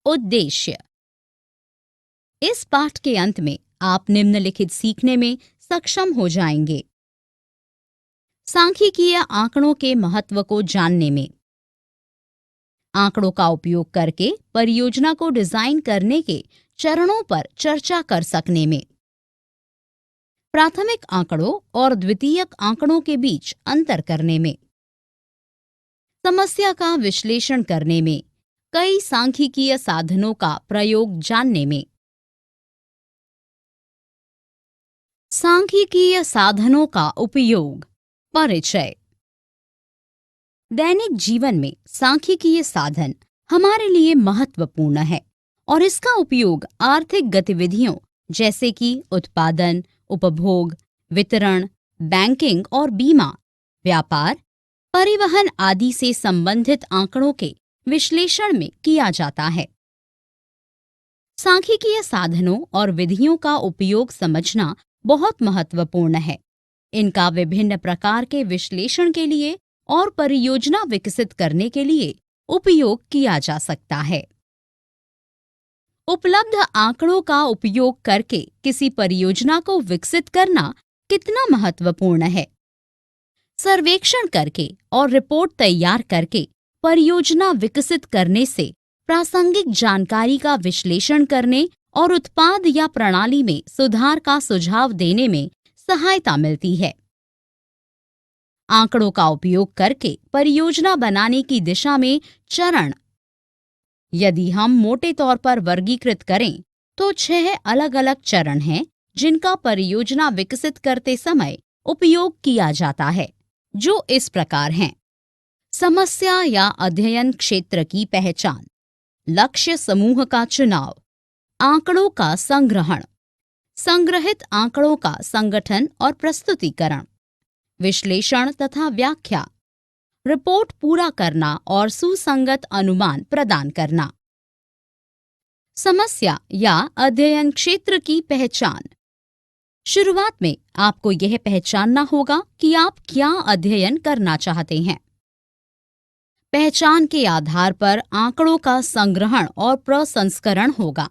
उद्देश्य। इस पाठ के अंत में आप निम्नलिखित सीखने में सक्षम हो जाएंगे। सांख्यिकीय आंकड़ों के महत्व को जानने में, आंकड़ों का उपयोग करके परियोजना को डिजाइन करने के चरणों पर चर्चा कर सकने में, प्राथमिक आंकड़ों और द्वितीयक आंकड़ों के बीच अंतर करने में, समस्या का विश्लेषण करने में, कई सांख्यिकीय साधनों का प्रयोग जानने में। सांख्यिकीय साधनों का उपयोग। परिचय। दैनिक जीवन में सांख्यिकीय साधन हमारे लिए महत्वपूर्ण है और इसका उपयोग आर्थिक गतिविधियों जैसे कि उत्पादन, उपभोग, वितरण, बैंकिंग और बीमा, व्यापार, परिवहन आदि से संबंधित आंकड़ों के विश्लेषण में किया जाता है। सांख्यिकीय साधनों और विधियों का उपयोग समझना बहुत महत्वपूर्ण है। इनका विभिन्न प्रकार के विश्लेषण के लिए और परियोजना विकसित करने के लिए उपयोग किया जा सकता है। उपलब्ध आंकड़ों का उपयोग करके किसी परियोजना को विकसित करना कितना महत्वपूर्ण है। सर्वेक्षण करके और रिपोर्ट तैयार करके परियोजना विकसित करने से प्रासंगिक जानकारी का विश्लेषण करने और उत्पाद या प्रणाली में सुधार का सुझाव देने में सहायता मिलती है। आंकड़ों का उपयोग करके परियोजना बनाने की दिशा में चरण यदि हम मोटे तौर पर वर्गीकृत करें तो 6 अलग-अलग चरण हैं जिनका परियोजना विकसित करते समय उपयोग किया जाता है, जो इस प्रकार हैं। समस्या या अध्ययन क्षेत्र की पहचान, लक्ष्य समूह का चुनाव, आंकड़ों का संग्रहण, संग्रहित आंकड़ों का संगठन और प्रस्तुतिकरण, विश्लेषण तथा व्याख्या, रिपोर्ट पूरा करना और सुसंगत अनुमान प्रदान करना। समस्या या अध्ययन क्षेत्र की पहचान। शुरुआत में आपको यह पहचानना होगा कि आप क्या अध्ययन करना चाहते हैं। पहचान के आधार पर आंकड़ों का संग्रहण और प्रसंस्करण होगा।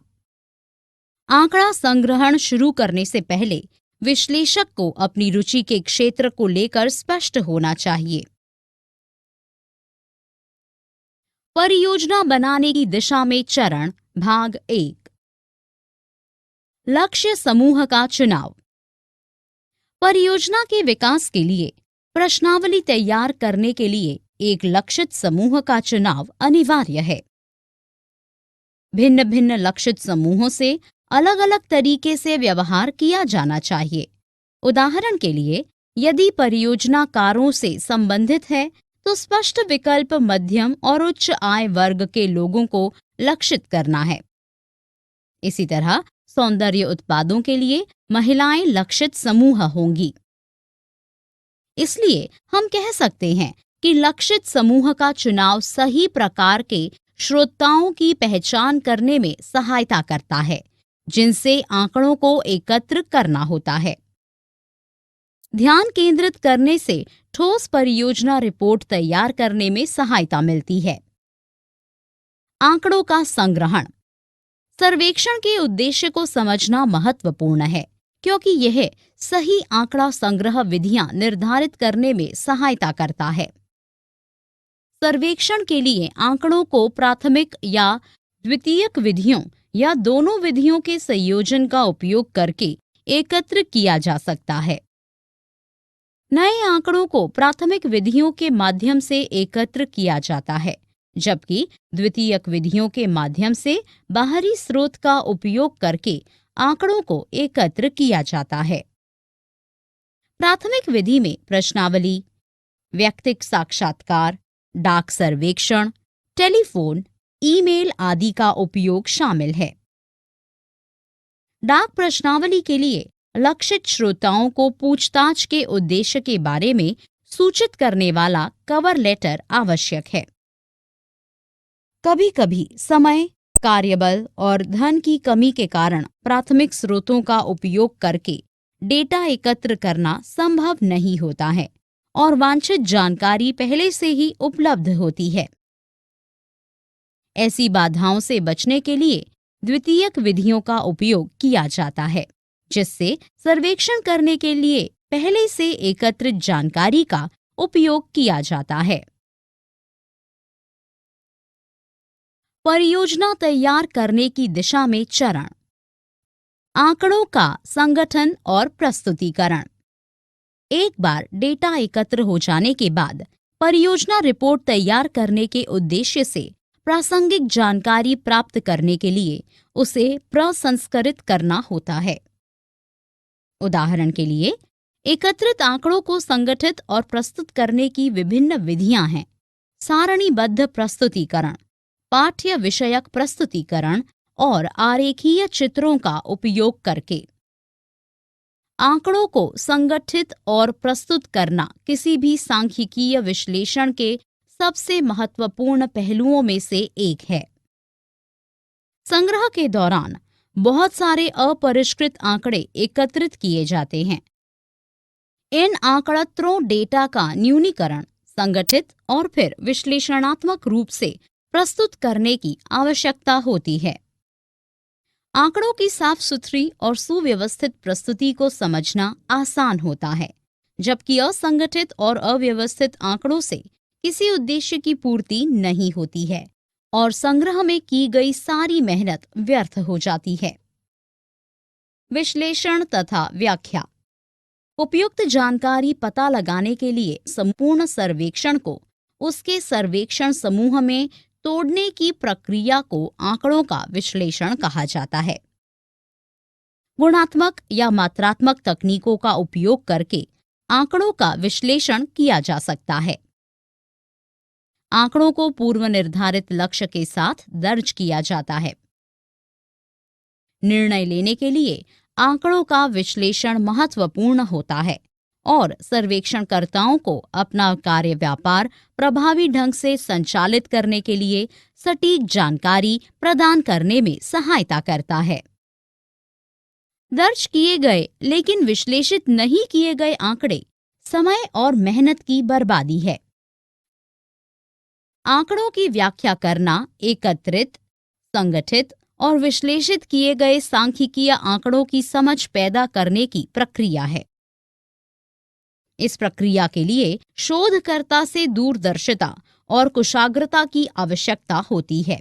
आंकड़ा संग्रहण शुरू करने से पहले विश्लेषक को अपनी रुचि के क्षेत्र को लेकर स्पष्ट होना चाहिए। परियोजना बनाने की दिशा में चरण भाग 1। लक्ष्य समूह का चुनाव। परियोजना के विकास के लिए प्रश्नावली तैयार करने के लिए एक लक्षित समूह का चुनाव अनिवार्य है। भिन्न भिन्न लक्षित समूहों से अलग अलग तरीके से व्यवहार किया जाना चाहिए। उदाहरण के लिए, यदि परियोजना कारों से संबंधित है तो स्पष्ट विकल्प मध्यम और उच्च आय वर्ग के लोगों को लक्षित करना है। इसी तरह सौंदर्य उत्पादों के लिए महिलाएं लक्षित समूह होंगी। इसलिए हम कह सकते हैं कि लक्षित समूह का चुनाव सही प्रकार के श्रोताओं की पहचान करने में सहायता करता है, जिनसे आंकड़ों को एकत्र करना होता है। ध्यान केंद्रित करने से ठोस परियोजना रिपोर्ट तैयार करने में सहायता मिलती है। आंकड़ों का संग्रहण। सर्वेक्षण के उद्देश्य को समझना महत्वपूर्ण है, क्योंकि यह सही आंकड़ा संग्रह विधियां निर्धारित करने में सहायता करता है। सर्वेक्षण के लिए आंकड़ों को प्राथमिक या द्वितीयक विधियों या दोनों विधियों के संयोजन का उपयोग करके एकत्र किया जा सकता है। नए आंकड़ों को प्राथमिक विधियों के माध्यम से एकत्र किया जाता है, जबकि द्वितीयक विधियों के माध्यम से बाहरी स्रोत का उपयोग करके आंकड़ों को एकत्र किया जाता है। प्राथमिक विधि में प्रश्नावली, व्यक्तिगत साक्षात्कार, डाक सर्वेक्षण, टेलीफोन, ईमेल आदि का उपयोग शामिल है। डाक प्रश्नावली के लिए लक्षित श्रोताओं को पूछताछ के उद्देश्य के बारे में सूचित करने वाला कवर लेटर आवश्यक है। कभी-कभी समय, कार्यबल और धन की कमी के कारण प्राथमिक स्रोतों का उपयोग करके डेटा एकत्र करना संभव नहीं होता है और वांछित जानकारी पहले से ही उपलब्ध होती है। ऐसी बाधाओं से बचने के लिए द्वितीयक विधियों का उपयोग किया जाता है, जिससे सर्वेक्षण करने के लिए पहले से एकत्रित जानकारी का उपयोग किया जाता है। परियोजना तैयार करने की दिशा में चरण। आंकड़ों का संगठन और प्रस्तुतिकरण। एक बार डेटा एकत्र हो जाने के बाद परियोजना रिपोर्ट तैयार करने के उद्देश्य से प्रासंगिक जानकारी प्राप्त करने के लिए उसे प्रसंस्करित करना होता है। उदाहरण के लिए, एकत्रित आंकड़ों को संगठित और प्रस्तुत करने की विभिन्न विधियां हैं: सारणीबद्ध प्रस्तुतिकरण, पाठ्य विषयक प्रस्तुतिकरण और आरेखीय चित्रों का उपयोग करके। आंकड़ों को संगठित और प्रस्तुत करना किसी भी सांख्यिकीय विश्लेषण के सबसे महत्वपूर्ण पहलुओं में से एक है। संग्रह के दौरान बहुत सारे अपरिष्कृत आंकड़े एकत्रित किए जाते हैं। इन आंकड़ों डेटा का न्यूनीकरण, संगठित और फिर विश्लेषणात्मक रूप से प्रस्तुत करने की आवश्यकता होती है। आंकड़ों की साफ सुथरी और सुव्यवस्थित प्रस्तुति को समझना आसान होता है, जबकि असंगठित और अव्यवस्थित आंकड़ों से किसी उद्देश्य की पूर्ति नहीं होती है और संग्रह में की गई सारी मेहनत व्यर्थ हो जाती है। विश्लेषण तथा व्याख्या। उपयुक्त जानकारी पता लगाने के लिए संपूर्ण सर्वेक्षण को उसके सर्वेक्षण समूह में तोड़ने की प्रक्रिया को आंकड़ों का विश्लेषण कहा जाता है। गुणात्मक या मात्रात्मक तकनीकों का उपयोग करके आंकड़ों का विश्लेषण किया जा सकता है। आंकड़ों को पूर्व निर्धारित लक्ष्य के साथ दर्ज किया जाता है। निर्णय लेने के लिए आंकड़ों का विश्लेषण महत्वपूर्ण होता है और सर्वेक्षणकर्ताओं को अपना कार्य व्यापार प्रभावी ढंग से संचालित करने के लिए सटीक जानकारी प्रदान करने में सहायता करता है। दर्ज किए गए लेकिन विश्लेषित नहीं किए गए आंकड़े समय और मेहनत की बर्बादी है। आंकड़ों की व्याख्या करना एकत्रित, संगठित और विश्लेषित किए गए सांख्यिकीय आंकड़ों की समझ पैदा करने की प्रक्रिया है। इस प्रक्रिया के लिए शोधकर्ता से दूरदर्शिता और कुशाग्रता की आवश्यकता होती है।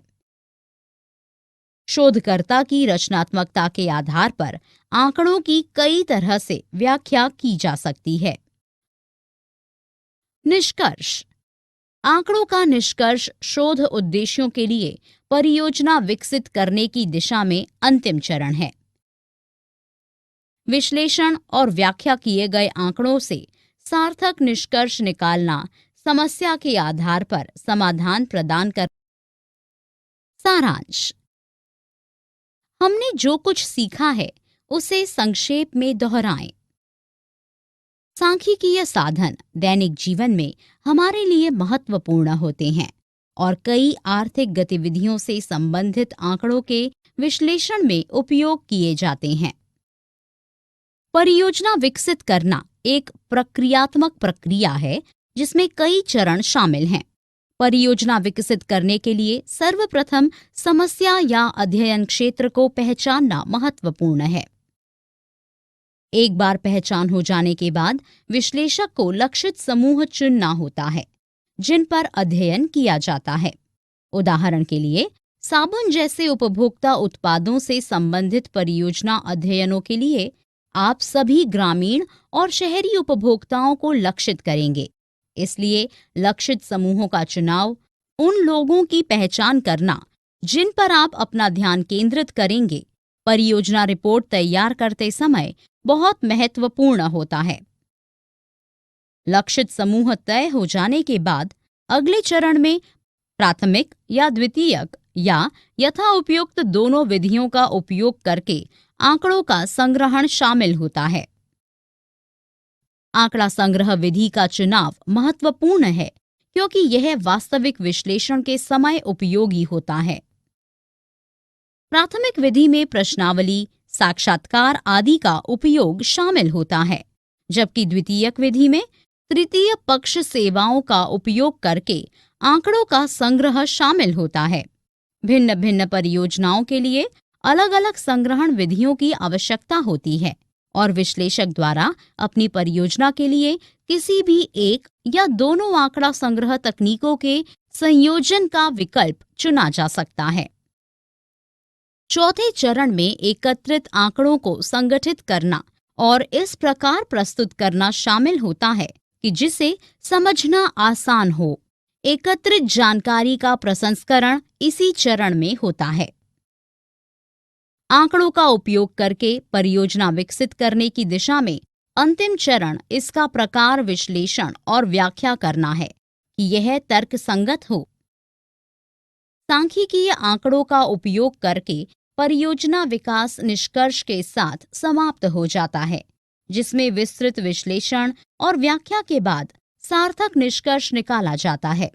शोधकर्ता की रचनात्मकता के आधार पर आंकड़ों की कई तरह से व्याख्या की जा सकती है। निष्कर्ष। आंकड़ों का निष्कर्ष शोध उद्देश्यों के लिए परियोजना विकसित करने की दिशा में अंतिम चरण है। विश्लेषण और व्याख्या किए गए आंकड़ों से सार्थक निष्कर्ष निकालना समस्या के आधार पर समाधान प्रदान कर। सारांश। हमने जो कुछ सीखा है उसे संक्षेप में दोहराएं। सांख्यिकीय साधन दैनिक जीवन में हमारे लिए महत्वपूर्ण होते हैं और कई आर्थिक गतिविधियों से संबंधित आंकड़ों के विश्लेषण में उपयोग किए जाते हैं। परियोजना विकसित करना एक प्रक्रियात्मक प्रक्रिया है जिसमें कई चरण शामिल हैं। परियोजना विकसित करने के लिए सर्वप्रथम समस्या या अध्ययन क्षेत्र को पहचानना महत्वपूर्ण है। एक बार पहचान हो जाने के बाद विश्लेषक को लक्षित समूह चुनना होता है जिन पर अध्ययन किया जाता है। उदाहरण के लिए, साबुन जैसे उपभोक्ता उत्पादों से संबंधित परियोजना अध्ययनों के लिए आप सभी ग्रामीण और शहरी उपभोक्ताओं को लक्षित करेंगे। इसलिए लक्षित समूहों का चुनाव, उन लोगों की पहचान करना जिन पर आप अपना ध्यान केंद्रित करेंगे, परियोजना रिपोर्ट तैयार करते समय बहुत महत्वपूर्ण होता है। लक्षित समूह तय हो जाने के बाद अगले चरण में प्राथमिक या द्वितीयक या यथा उपयुक्त दोनों विधियों का उपयोग करके आंकड़ों का संग्रहण शामिल होता है। आंकड़ा संग्रह विधि का चुनाव महत्वपूर्ण है क्योंकि यह वास्तविक विश्लेषण के समय उपयोगी होता है। प्राथमिक विधि में प्रश्नावली, साक्षात्कार आदि का उपयोग शामिल होता है, जबकि द्वितीयक विधि में तृतीय पक्ष सेवाओं का उपयोग करके आंकड़ों का संग्रह शामिल होता है। भिन्न भिन्न परियोजनाओं के लिए अलग अलग संग्रहण विधियों की आवश्यकता होती है और विश्लेषक द्वारा अपनी परियोजना के लिए किसी भी एक या दोनों आंकड़ा संग्रह तकनीकों के संयोजन का विकल्प चुना जा सकता है। चौथे चरण में एकत्रित आंकड़ों को संगठित करना और इस प्रकार प्रस्तुत करना शामिल होता है कि जिसे समझना आसान हो। एकत्रित जानकारी का प्रसंस्करण इसी चरण में होता है। आंकड़ों का उपयोग करके परियोजना विकसित करने की दिशा में अंतिम चरण इसका प्रकार विश्लेषण और व्याख्या करना है कि यह तर्कसंगत हो। सांख्यिकीय आंकड़ों का उपयोग करके परियोजना विकास निष्कर्ष के साथ समाप्त हो जाता है, जिसमें विस्तृत विश्लेषण और व्याख्या के बाद सार्थक निष्कर्ष निकाला जाता है।